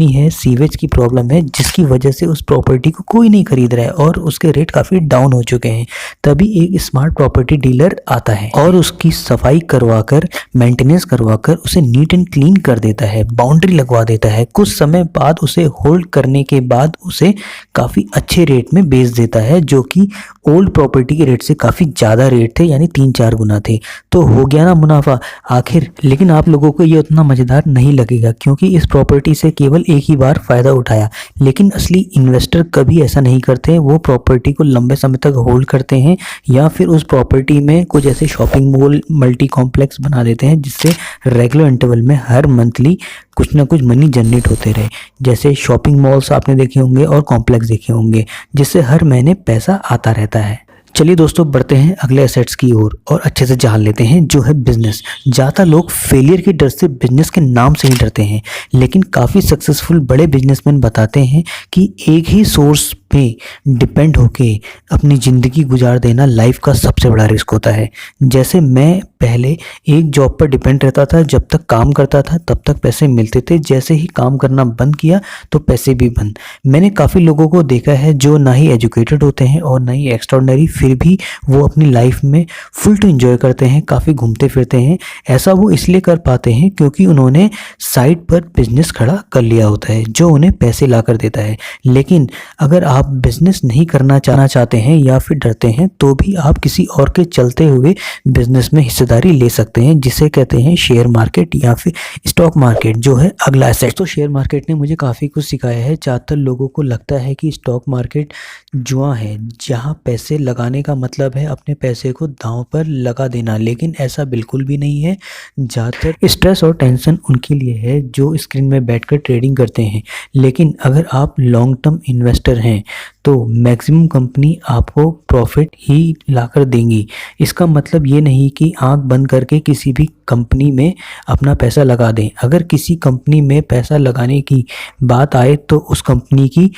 है, सीवेज की प्रॉब्लम है, जिसकी वजह से उस प्रॉपर्टी को कोई नहीं खरीद रहा है और उसके रेट काफ़ी डाउन हो चुके हैं। तभी एक स्मार्ट प्रॉपर्टी डीलर आता है और उसकी सफाई करवाकर, मेंटेनेंस करवाकर उसे नीट एंड क्लीन कर देता है, बाउंड्री लगवा देता है। कुछ समय बाद उसे होल्ड करने के बाद उसे काफ़ी अच्छे रेट में बेच देता है, जो कि ओल्ड प्रॉपर्टी के रेट से काफ़ी ज़्यादा रेट थे, यानी 3-4 गुना थे। तो हो गया ना मुनाफा आखिर। लेकिन आप लोगों को ये उतना मज़ेदार नहीं लगेगा, क्योंकि इस प्रॉपर्टी से केवल एक ही बार फ़ायदा उठाया। लेकिन असली इन्वेस्टर कभी ऐसा नहीं करते, वो प्रॉपर्टी को लंबे समय तक होल्ड करते हैं या फिर उस प्रॉपर्टी में कुछ ऐसे शॉपिंग मॉल, मल्टी कॉम्प्लेक्स बना देते हैं, जिससे रेगुलर इंटरवल में हर मंथली कुछ ना कुछ मनी जनरेट होते रहे। जैसे शॉपिंग मॉल्स आपने देखे होंगे और कॉम्प्लेक्स देखे होंगे, जिससे हर महीने पैसा आता रहता है। चलिए दोस्तों, बढ़ते हैं अगले एसेट्स की ओर और अच्छे से जान लेते हैं, जो है बिजनेस। ज़्यादा लोग फेलियर के डर से बिजनेस के नाम से ही डरते हैं, लेकिन काफ़ी सक्सेसफुल बड़े बिजनेसमैन बताते हैं कि एक ही सोर्स पे डिपेंड होके अपनी ज़िंदगी गुजार देना लाइफ का सबसे बड़ा रिस्क होता है। जैसे मैं पहले एक जॉब पर डिपेंड रहता था, जब तक काम करता था तब तक पैसे मिलते थे, जैसे ही काम करना बंद किया तो पैसे भी बंद। मैंने काफ़ी लोगों को देखा है जो ना ही एजुकेटेड होते हैं और ना ही एक्स्ट्राऑर्डिनरी, फिर भी वो अपनी लाइफ में फुल टू एंजॉय करते हैं, काफ़ी घूमते फिरते हैं। ऐसा वो इसलिए कर पाते हैं क्योंकि उन्होंने साइड पर बिजनेस खड़ा कर लिया होता है, जो उन्हें पैसे ला कर देता है। लेकिन अगर आप बिजनेस नहीं करना चाहते हैं या फिर डरते हैं, तो भी आप किसी और के चलते हुए बिजनेस में हिस्सेदारी ले सकते हैं, जिसे कहते हैं शेयर मार्केट या फिर स्टॉक मार्केट, जो है अगला एसेट। तो शेयर मार्केट ने मुझे काफ़ी कुछ सिखाया है। ज़्यादातर लोगों को लगता है कि स्टॉक मार्केट जुआ है, जहां पैसे लगाने का मतलब है अपने पैसे को दांव पर लगा देना, लेकिन ऐसा बिल्कुल भी नहीं है। ज़्यादातर स्ट्रेस और टेंशन उनके लिए है जो स्क्रीन में बैठकर ट्रेडिंग करते हैं। लेकिन अगर आप लॉन्ग टर्म इन्वेस्टर हैं तो मैक्सिमम कंपनी आपको प्रॉफिट ही लाकर देंगी। इसका मतलब ये नहीं कि आंख बंद करके किसी भी कंपनी में अपना पैसा लगा दें। अगर किसी कंपनी में पैसा लगाने की बात आए तो उस कंपनी की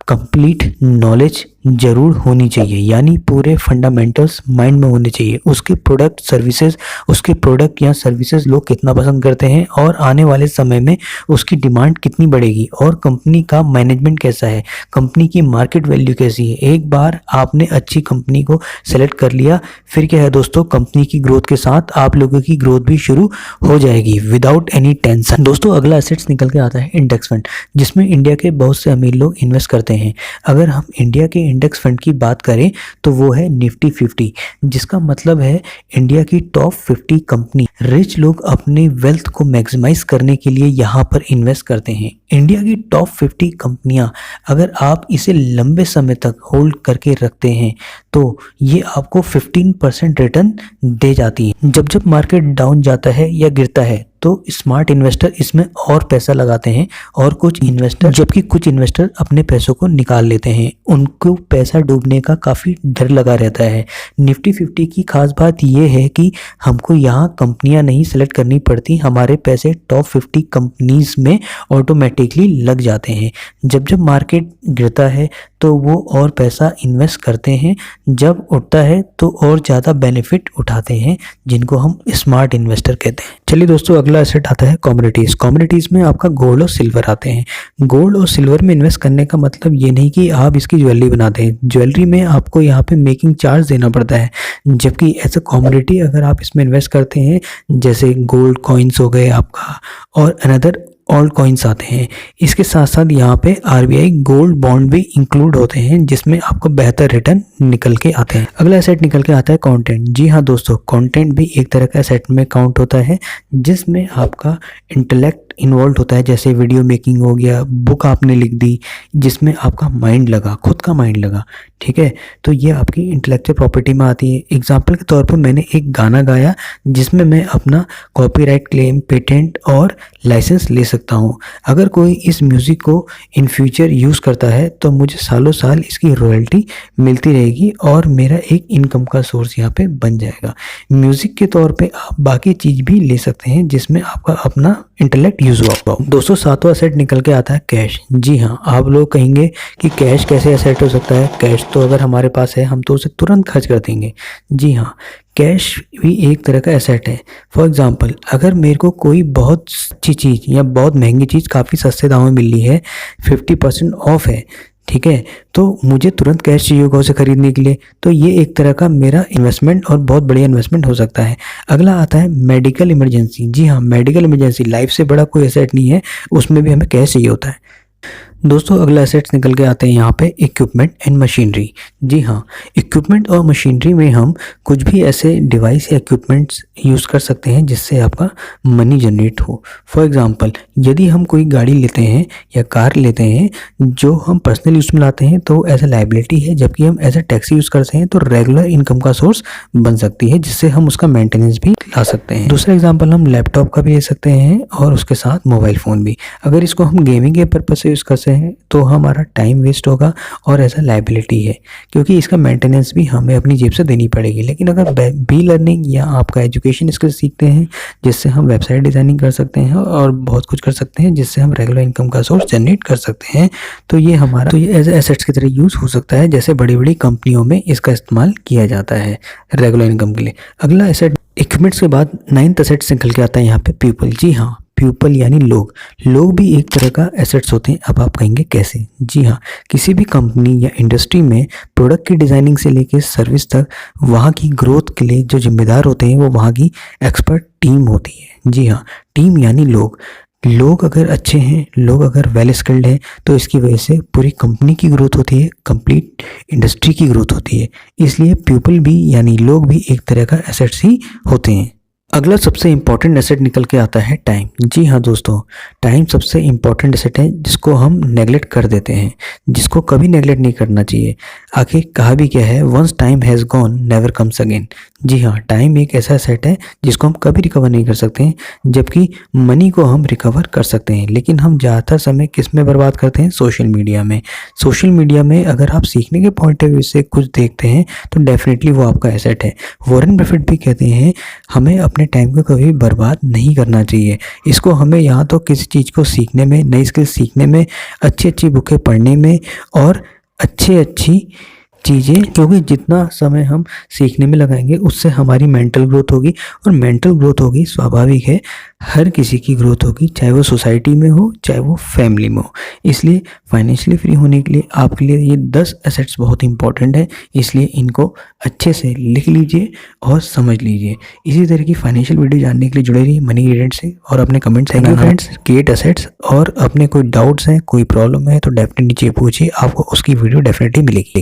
कंप्लीट नॉलेज ज़रूर होनी चाहिए, यानी पूरे फंडामेंटल्स माइंड में होने चाहिए। उसके प्रोडक्ट सर्विसेज, उसके प्रोडक्ट या सर्विसेज लोग कितना पसंद करते हैं और आने वाले समय में उसकी डिमांड कितनी बढ़ेगी, और कंपनी का मैनेजमेंट कैसा है, कंपनी की मार्केट वैल्यू कैसी है। एक बार आपने अच्छी कंपनी को सेलेक्ट कर लिया, फिर क्या है दोस्तों, कंपनी की ग्रोथ के साथ आप लोगों की ग्रोथ भी शुरू हो जाएगी विदाउट एनी टेंशन। दोस्तों, अगला एसेट्स निकल के आता है इंडेक्स फंड, जिसमें इंडिया के बहुत से अमीर लोग इन्वेस्ट करते हैं। अगर हम इंडिया के इंडेक्स फंड की बात करें तो वो है निफ्टी 50, जिसका मतलब है इंडिया की टॉप 50 कंपनी। रिच लोग अपने वेल्थ को मैक्सिमाइज करने के लिए यहाँ पर इन्वेस्ट करते हैं। इंडिया की टॉप 50 कंपनियां, अगर आप इसे लंबे समय तक होल्ड करके रखते हैं तो ये आपको 15% रिटर्न दे जाती है। जब जब मार्केट डाउन जाता है या गिरता है तो स्मार्ट इन्वेस्टर इसमें और पैसा लगाते हैं, और कुछ इन्वेस्टर अपने पैसों को निकाल लेते हैं। उनको पैसा डूबने का काफ़ी डर लगा रहता है। निफ्टी 50 की खास बात यह है कि हमको यहाँ कंपनियां नहीं सेलेक्ट करनी पड़ती, हमारे पैसे टॉप 50 कंपनीज में ऑटोमेटिकली लग जाते हैं। जब जब मार्केट गिरता है तो वो और पैसा इन्वेस्ट करते हैं, जब उठता है तो और ज़्यादा बेनिफिट उठाते हैं, जिनको हम स्मार्ट इन्वेस्टर कहते हैं। चलिए दोस्तों, अगला एसेट आता है कमोडिटीज़। कमोडिटीज़ में आपका गोल्ड और सिल्वर आते हैं। गोल्ड और सिल्वर में इन्वेस्ट करने का मतलब ये नहीं कि आप इसकी ज्वेलरी बना दें। ज्वेलरी में आपको यहाँ पे मेकिंग चार्ज देना पड़ता है, जबकि एज अ कमोडिटी अगर आप इसमें इन्वेस्ट करते हैं, जैसे गोल्ड कॉइन्स हो गए आपका और अनदर ऑल्ट कॉइन्स आते हैं, इसके साथ साथ यहाँ पे आरबीआई गोल्ड बॉन्ड भी इंक्लूड होते हैं, जिसमें आपको बेहतर रिटर्न निकल के आते हैं। अगला एसेट निकल के आता है कंटेंट। जी हाँ दोस्तों, कंटेंट भी एक तरह का एसेट में काउंट होता है, जिसमें आपका इंटेलेक्ट इन्वॉल्व होता है। जैसे वीडियो मेकिंग हो गया, बुक आपने लिख दी जिसमें आपका माइंड लगा, खुद का माइंड लगा, ठीक है, तो ये आपकी इंटेलेक्चुअल प्रॉपर्टी में आती है। एग्जाम्पल के तौर पर मैंने एक गाना गाया जिसमें मैं अपना कॉपीराइट क्लेम, पेटेंट और लाइसेंस ले सकता हूँ। अगर कोई इस म्यूज़िक को इन फ्यूचर यूज़ करता है तो मुझे सालों साल इसकी रॉयल्टी मिलती रहेगी और मेरा एक इनकम का सोर्स यहाँ पे बन जाएगा। म्यूज़िक के तौर पे आप बाकी चीज़ भी ले सकते हैं जिसमें आपका अपना इंटेलेक्ट यूज़ हुआ। दोस्तों, सातवां एसेट निकल के आता है कैश। जी हाँ, आप लोग कहेंगे कि कैश कैसे एसेट हो सकता है। कैश तो अगर हमारे पास है हम तो उसे तुरंत खर्च कर देंगे। जी हाँ, कैश भी एक तरह का एसेट है। फॉर एग्जांपल, अगर मेरे को कोई बहुत अच्छी चीज़ या बहुत महंगी चीज़ काफ़ी सस्ते दाम में मिल रही है, 50% ऑफ है, ठीक है, तो मुझे तुरंत कैश चाहिए होगा उसे खरीदने के लिए, तो ये एक तरह का मेरा इन्वेस्टमेंट और बहुत बढ़िया इन्वेस्टमेंट हो सकता है। अगला आता है मेडिकल इमरजेंसी। जी हाँ, मेडिकल इमरजेंसी लाइफ से बड़ा कोई एसेट नहीं है, उसमें भी हमें कैश चाहिए होता है। दोस्तों, अगला एसेट्स निकल के आते हैं यहाँ पे इक्विपमेंट एंड मशीनरी। जी हाँ, इक्विपमेंट और मशीनरी में हम कुछ भी ऐसे डिवाइस या इक्विपमेंट्स यूज़ कर सकते हैं जिससे आपका मनी जनरेट हो। फॉर एग्जांपल, यदि हम कोई गाड़ी लेते हैं या कार लेते हैं जो हम पर्सनल यूज़ में लाते हैं तो एज ए लाइबिलिटी है, जबकि हम एज ए टैक्सी यूज़ करते हैं तो रेगुलर इनकम का सोर्स बन सकती है, जिससे हम उसका मेंटेनेंस भी ला सकते हैं। दूसरा एग्जाम्पल हम लैपटॉप का भी ले सकते हैं और उसके साथ मोबाइल फ़ोन भी। अगर इसको हम गेमिंग के पर्पज से यूज़ करते हैं तो हमारा टाइम वेस्ट होगा और ऐसा लाइबिलिटी है, क्योंकि इसका मेंटेनेंस भी हमें अपनी जेब से देनी पड़ेगी। लेकिन अगर बी लर्निंग या आपका एजुकेशन स्किल सीखते हैं जिससे हम वेबसाइट डिज़ाइनिंग कर सकते हैं और बहुत कुछ कर सकते हैं जिससे हम रेगुलर इनकम का सोर्स जनरेट कर सकते हैं, तो ये एज एसेट्स की तरह यूज़ हो सकता है, जैसे बड़ी बड़ी कंपनियों में इसका इस्तेमाल किया जाता है रेगुलर इनकम के लिए। अगला एसेट इक्विपमेंट्स के बाद 9th एसेट्स निकल के आता है यहाँ पे पीपल। जी हाँ, पीपल यानी लोग भी एक तरह का एसेट्स होते हैं। अब आप कहेंगे कैसे? जी हाँ, किसी भी कंपनी या इंडस्ट्री में प्रोडक्ट की डिज़ाइनिंग से लेकर सर्विस तक वहाँ की ग्रोथ के लिए जो जिम्मेदार होते हैं वो वहाँ की एक्सपर्ट टीम होती है। जी हाँ, टीम यानी लोग अगर अच्छे हैं, लोग अगर वेल स्किल्ड हैं, तो इसकी वजह से पूरी कंपनी की ग्रोथ होती है, कंप्लीट इंडस्ट्री की ग्रोथ होती है। इसलिए पीपल भी यानी लोग भी एक तरह का एसेट्स ही होते हैं। अगला सबसे इम्पॉर्टेंट एसेट निकल के आता है टाइम। जी हाँ दोस्तों, टाइम सबसे इम्पॉर्टेंट एसेट है जिसको हम नेगलेक्ट कर देते हैं, जिसको कभी नेगलेक्ट नहीं करना चाहिए। आखिर कहा भी क्या है, once time has gone never comes again. जी हाँ, टाइम एक ऐसा एसेट है जिसको हम कभी रिकवर नहीं कर सकते हैं, जबकि मनी को हम रिकवर कर सकते हैं। लेकिन हम ज़्यादातर समय किस में बर्बाद करते हैं? सोशल मीडिया में। सोशल मीडिया में अगर आप सीखने के पॉइंट ऑफ व्यू से कुछ देखते हैं तो डेफिनेटली वो आपका एसेट है। वॉरेन बफेट भी कहते हैं हमें अपने टाइम को कभी बर्बाद नहीं करना चाहिए। इसको हमें यहाँ तो किसी चीज़ को सीखने में, नई स्किल सीखने में, अच्छी बुकें पढ़ने में और अच्छी चीज़ें, क्योंकि जितना समय हम सीखने में लगाएंगे उससे हमारी मेंटल ग्रोथ होगी, और मेंटल ग्रोथ होगी स्वाभाविक है, हर किसी की ग्रोथ होगी, चाहे वो सोसाइटी में हो चाहे वो फैमिली में हो। इसलिए फाइनेंशियली फ्री होने के लिए आपके लिए ये 10 एसेट्स बहुत इंपॉर्टेंट है, इसलिए इनको अच्छे से लिख लीजिए और समझ लीजिए। इसी तरह की फाइनेंशियल वीडियो जानने के लिए जुड़े रहिए मनी ग्रेडेंट से और अपने कमेंट्स हैं फ्रेंड्स, क्रिएट एसेट्स। और अपने कोई डाउट्स हैं, कोई प्रॉब्लम है तो डेफिनेटली नीचे पूछिए, आपको उसकी वीडियो डेफिनेटली मिलेगी।